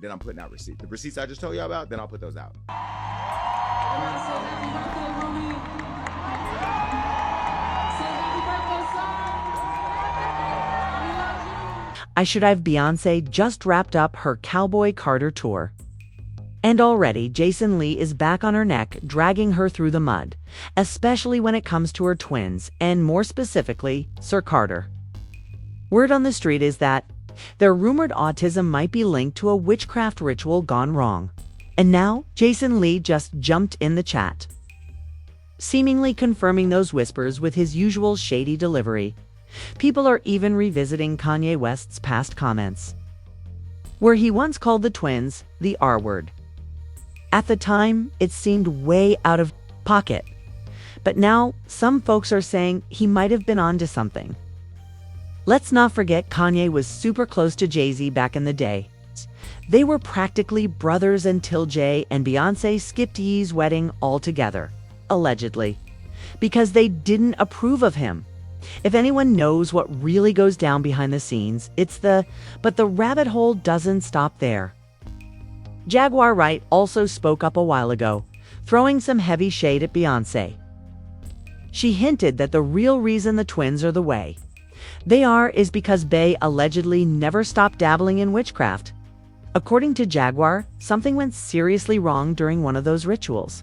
Then I'm putting out receipts. The receipts I just told you about, then I'll put those out. I should have Beyonce just wrapped up her Cowboy Carter tour. And already, JasonLee is back on her neck, dragging her through the mud, especially when it comes to her twins, and more specifically, SirCarter. Word on the street is that their rumored autism might be linked to a witchcraft ritual gone wrong. And now, JasonLee just jumped in the chat, seemingly confirming those whispers with his usual shady delivery. People are even revisiting Kanye West's past comments, where he once called the twins the R word. At the time, it seemed way out of pocket. But now, some folks are saying he might have been onto something. Let's not forget Kanye was super close to Jay-Z back in the day. They were practically brothers until Jay and Beyonce skipped Ye's wedding altogether, allegedly, because they didn't approve of him. If anyone knows what really goes down behind the scenes, but the rabbit hole doesn't stop there. Jaguar Wright also spoke up a while ago, throwing some heavy shade at Beyonce. She hinted that the real reason the twins are the way they are is because Bey allegedly never stopped dabbling in witchcraft. According to Jaguar, something went seriously wrong during one of those rituals,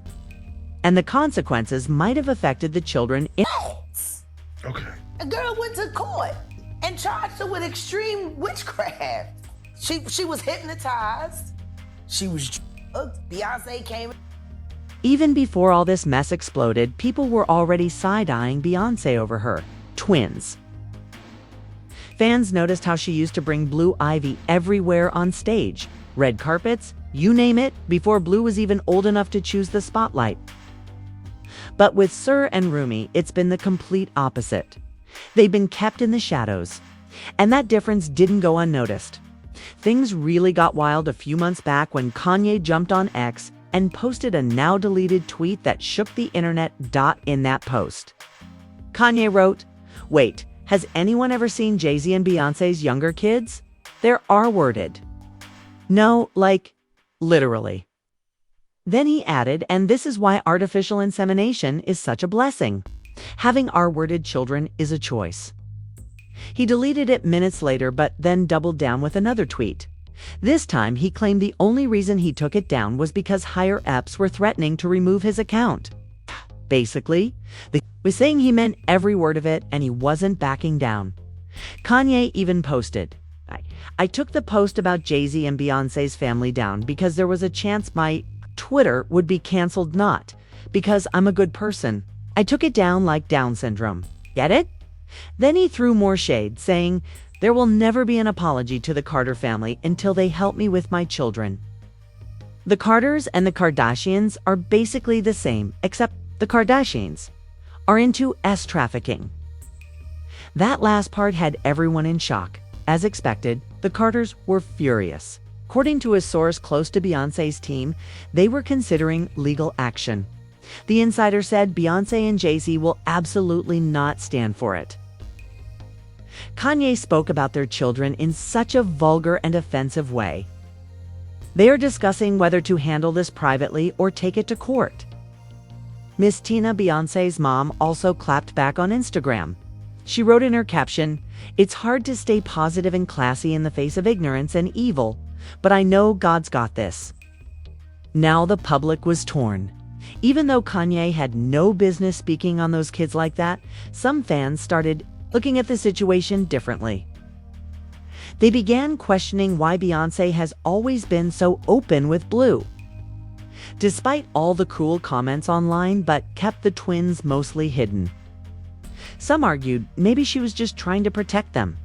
and the consequences might have affected the children. Okay. A girl went to court and charged her with extreme witchcraft. She was hypnotized. She was drugged. Beyonce came. Even before all this mess exploded, people were already side-eyeing Beyonce over her twins. Fans noticed how she used to bring Blue Ivy everywhere on stage, red carpets, you name it, before Blue was even old enough to choose the spotlight. But with Sir and Rumi, it's been the complete opposite. They've been kept in the shadows, and that difference didn't go unnoticed. Things really got wild a few months back when Kanye jumped on X and posted a now-deleted tweet that shook the internet. In that post, Kanye wrote, "Wait, has anyone ever seen Jay-Z and Beyonce's younger kids? They're R-worded. No, like, literally." Then he added, "And this is why artificial insemination is such a blessing. Having R-worded children is a choice." He deleted it minutes later, but then doubled down with another tweet. This time, he claimed the only reason he took it down was because higher-ups were threatening to remove his account. Basically, he was saying he meant every word of it, and he wasn't backing down. Kanye even posted, I took the post about Jay-Z and Beyonce's family down because there was a chance my Twitter would be canceled, not because I'm a good person. I took it down like Down syndrome. Get it?" Then he threw more shade, saying, "There will never be an apology to the Carter family until they help me with my children." The Carters and the Kardashians are basically the same, except the Kardashians are into trafficking. That last part had everyone in shock. As expected, the Carters were furious. According to a source close to Beyonce's team, they were considering legal action. The insider said Beyonce and Jay-Z will absolutely not stand for it. Kanye spoke about their children in such a vulgar and offensive way. They are discussing whether to handle this privately or take it to court. Miss Tina, Beyonce's mom, also clapped back on Instagram. She wrote in her caption, "It's hard to stay positive and classy in the face of ignorance and evil, but I know God's got this." Now the public was torn. Even though Kanye had no business speaking on those kids like that, some fans started looking at the situation differently. They began questioning why Beyonce has always been so open with Blue, despite all the cruel comments online, but kept the twins mostly hidden. Some argued maybe she was just trying to protect them,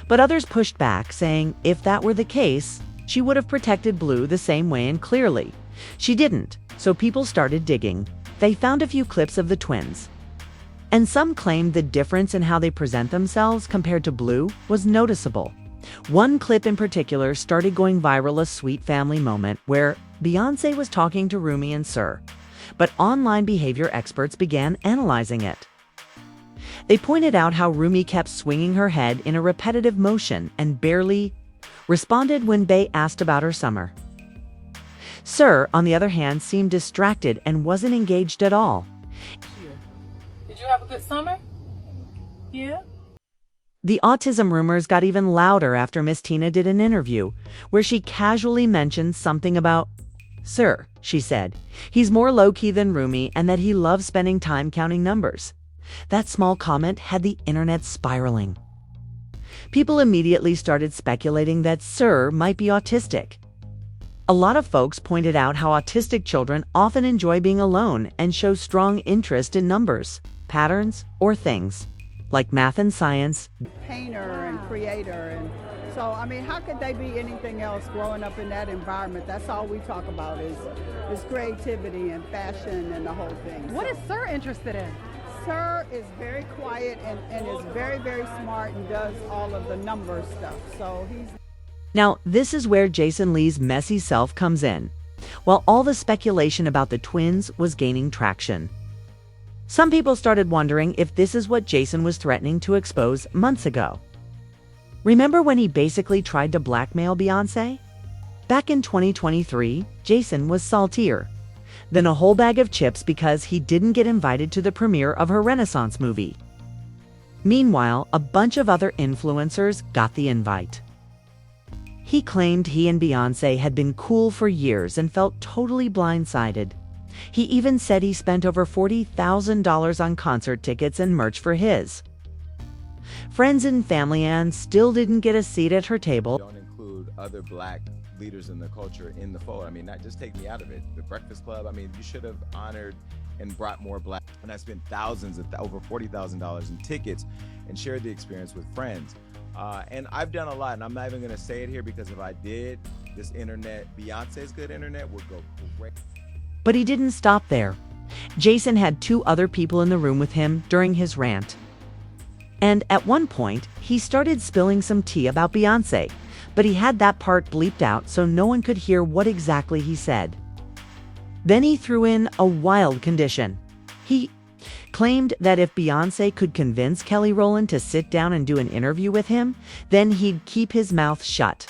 but others pushed back, saying if that were the case, she would have protected Blue the same way, and clearly she didn't. So people started digging. They found a few clips of the twins, and some claimed the difference in how they present themselves compared to Blue was noticeable. One clip in particular started going viral, a sweet family moment where Beyonce was talking to Rumi and Sir, but online behavior experts began analyzing it. They pointed out how Rumi kept swinging her head in a repetitive motion and barely responded when Bey asked about her summer. Sir, on the other hand, seemed distracted and wasn't engaged at all. Did you have a good summer? Yeah? The autism rumors got even louder after Miss Tina did an interview where she casually mentioned something about, "Sir," she said, "he's more low-key than roomy and that he loves spending time counting numbers." That small comment had the internet spiraling. People immediately started speculating that Sir might be autistic. A lot of folks pointed out how autistic children often enjoy being alone and show strong interest in numbers, patterns, or things, like math and science. Painter and creator, and so I mean, how could they be anything else growing up in that environment? That's all we talk about is creativity and fashion and the whole thing. What is Sir interested in? Sir is very quiet and is very, very smart and does all of the number stuff. So he's... Now, this is where JasonLee's messy self comes in, while all the speculation about the twins was gaining traction. Some people started wondering if this is what Jason was threatening to expose months ago. Remember when he basically tried to blackmail Beyonce? Back in 2023, Jason was saltier than a whole bag of chips because he didn't get invited to the premiere of her Renaissance movie. Meanwhile, a bunch of other influencers got the invite. He claimed he and Beyonce had been cool for years and felt totally blindsided. He even said he spent over $40,000 on concert tickets and merch for his friends and family, and still didn't get a seat at her table. Don't include other black leaders in the culture in the fold. I mean, not just take me out of it. The Breakfast Club, I mean, you should have honored and brought more black. And I spent thousands of over $40,000 in tickets and shared the experience with friends. And I've done a lot, and I'm not even gonna say it here because if I did, this internet, Beyonce's good internet, would go great. But he didn't stop there. Jason had two other people in the room with him during his rant. And at one point, he started spilling some tea about Beyonce, but he had that part bleeped out so no one could hear what exactly he said. Then he threw in a wild condition. He claimed that if Beyonce could convince Kelly Rowland to sit down and do an interview with him, then he'd keep his mouth shut.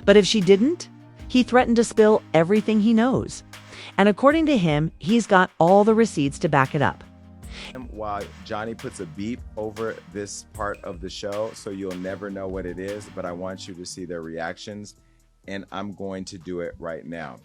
But if she didn't, he threatened to spill everything he knows. And according to him, he's got all the receipts to back it up. While Johnny puts a beep over this part of the show, so you'll never know what it is, but I want you to see their reactions, and I'm going to do it right now.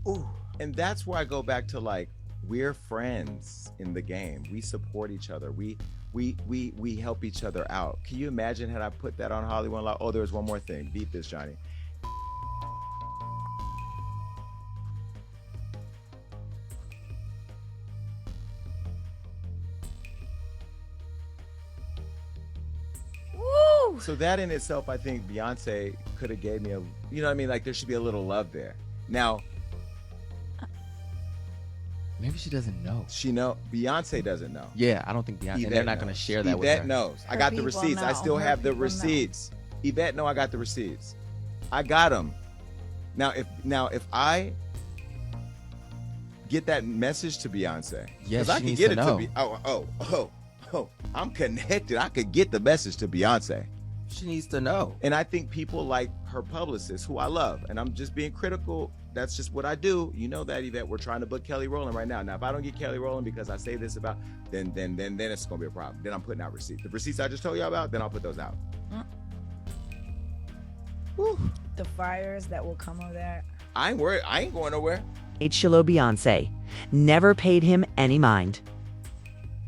Ooh. And that's where I go back to, like, we're friends in the game. We support each other. We help each other out. Can you imagine had I put that on Hollywood Law? Oh, there was one more thing. Beat this, Johnny. Woo! So that in itself, I think Beyonce could have gave me a, you know what I mean? Like, there should be a little love there. Now, maybe she doesn't know. Beyonce doesn't know. Yeah, I don't think Beyonce. They're not going to share that with her. Yvette knows. I got the receipts. I still have the receipts. Yvette know I got the receipts. I got them. Now if I get that message to Beyonce, yes, I can get it to be. Oh, I'm connected. I could get the message to Beyonce. She needs to know. And I think people like her publicist, who I love, and I'm just being critical. That's just what I do. You know that, Yvette. We're trying to book Kelly Rowland right now. Now, if I don't get Kelly Rowland because I say this about, then it's gonna be a problem. Then I'm putting out receipts. The receipts I just told you about, then I'll put those out. The fires that will come of that. I ain't worried. I ain't going nowhere. Shiloh Beyonce never paid him any mind.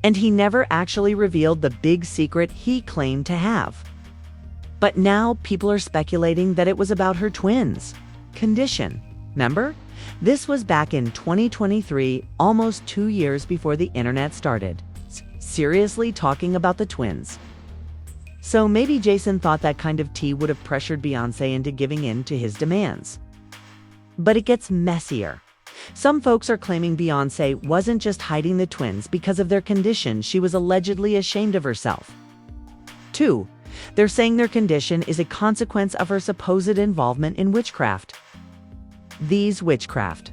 And he never actually revealed the big secret he claimed to have. But now people are speculating that it was about her twins' condition. Remember? This was back in 2023, almost 2 years before the internet started. Seriously talking about the twins. So maybe Jason thought that kind of tea would have pressured Beyonce into giving in to his demands. But it gets messier. Some folks are claiming Beyonce wasn't just hiding the twins because of their condition, she was allegedly ashamed of herself. 2. They're saying their condition is a consequence of her supposed involvement in witchcraft. These witchcraft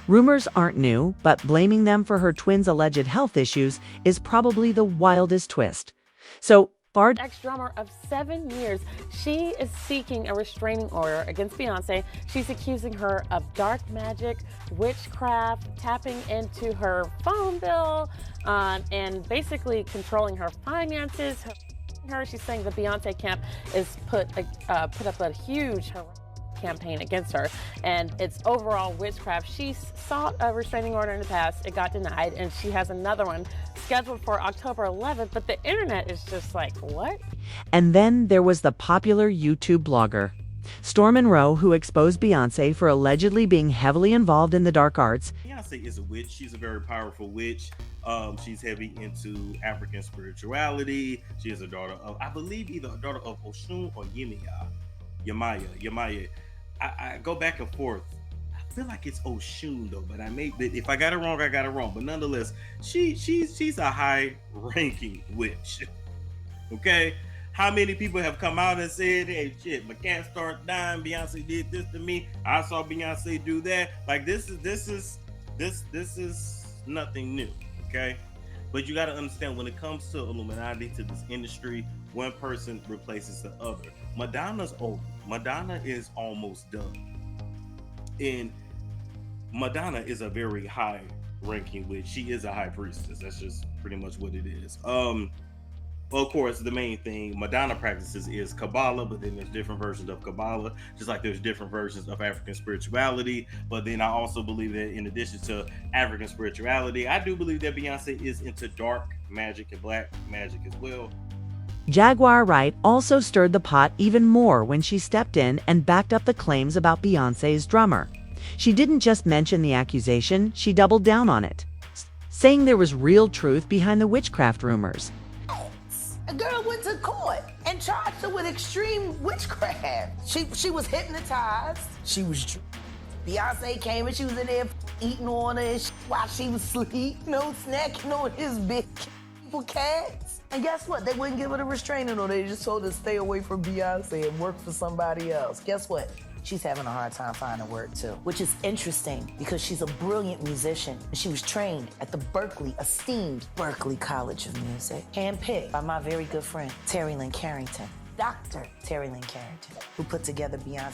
rumors aren't new, but blaming them for her twins' alleged health issues is probably the wildest twist. So, ex-drummer of 7 years, she is seeking a restraining order against Beyonce. She's accusing her of dark magic, witchcraft, tapping into her phone bill, and basically controlling her finances. She's saying the Beyonce camp is put up a huge campaign against her, and it's overall witchcraft. She sought a restraining order in the past. It got denied, and she has another one scheduled for October 11th, but the internet is just like, what? And then there was the popular YouTube blogger, Storm Monroe, who exposed Beyonce for allegedly being heavily involved in the dark arts. Beyonce is a witch. She's a very powerful witch. She's heavy into African spirituality. She is a daughter of, I believe, either a daughter of Oshun or Yemaya. I go back and forth. I feel like it's Oshun though, but if I got it wrong, I got it wrong. But nonetheless, she's a high-ranking witch. Okay, how many people have come out and said, "Hey, shit, my cat started dying. Beyonce did this to me. I saw Beyonce do that." Like this is nothing new. Okay, but you got to understand, when it comes to Illuminati, to this industry, one person replaces the other. Madonna's old. Madonna is almost done. And Madonna is a very high ranking witch. She is a high priestess. That's just pretty much what it is. Of course, the main thing Madonna practices is Kabbalah, but then there's different versions of Kabbalah, just like there's different versions of African spirituality. But then I also believe that in addition to African spirituality, I do believe that Beyonce is into dark magic and black magic as well. Jaguar Wright also stirred the pot even more when she stepped in and backed up the claims about Beyonce's drummer. She didn't just mention the accusation, she doubled down on it, saying there was real truth behind the witchcraft rumors. A girl went to court and charged her with extreme witchcraft. She was hypnotized. She was Beyonce came and she was in there eating on her while she was asleep, snacking on his big cats. And guess what? They wouldn't give her the restraining order. They just told her to stay away from Beyonce and work for somebody else. Guess what? She's having a hard time finding work too, which is interesting because she's a brilliant musician. She was trained at the esteemed Berklee College of Music, handpicked by my very good friend, Terry Lynn Carrington, Dr. Terry Lynn Carrington, who put together Beyonce.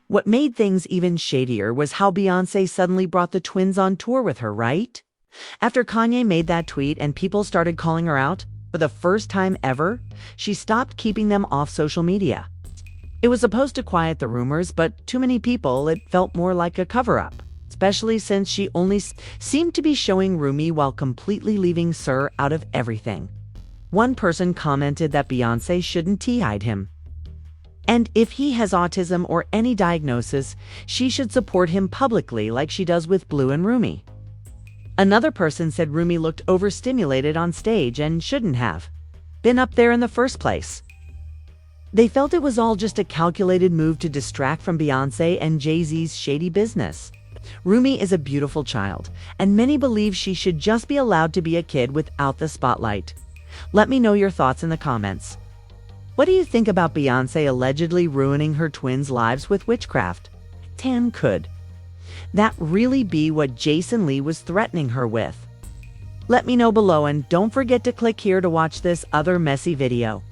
What made things even shadier was how Beyonce suddenly brought the twins on tour with her, right? After Kanye made that tweet and people started calling her out, for the first time ever, she stopped keeping them off social media. It was supposed to quiet the rumors, but too many people, it felt more like a cover-up, especially since she only seemed to be showing Rumi while completely leaving Sir out of everything. One person commented that Beyonce shouldn't hide him. And if he has autism or any diagnosis, she should support him publicly like she does with Blue and Rumi. Another person said Rumi looked overstimulated on stage and shouldn't have been up there in the first place. They felt it was all just a calculated move to distract from Beyonce and Jay-Z's shady business. Rumi is a beautiful child, and many believe she should just be allowed to be a kid without the spotlight. Let me know your thoughts in the comments. What do you think about Beyonce allegedly ruining her twins' lives with witchcraft? Could that really be what JasonLee was threatening her with? Let me know below, and don't forget to click here to watch this other messy video.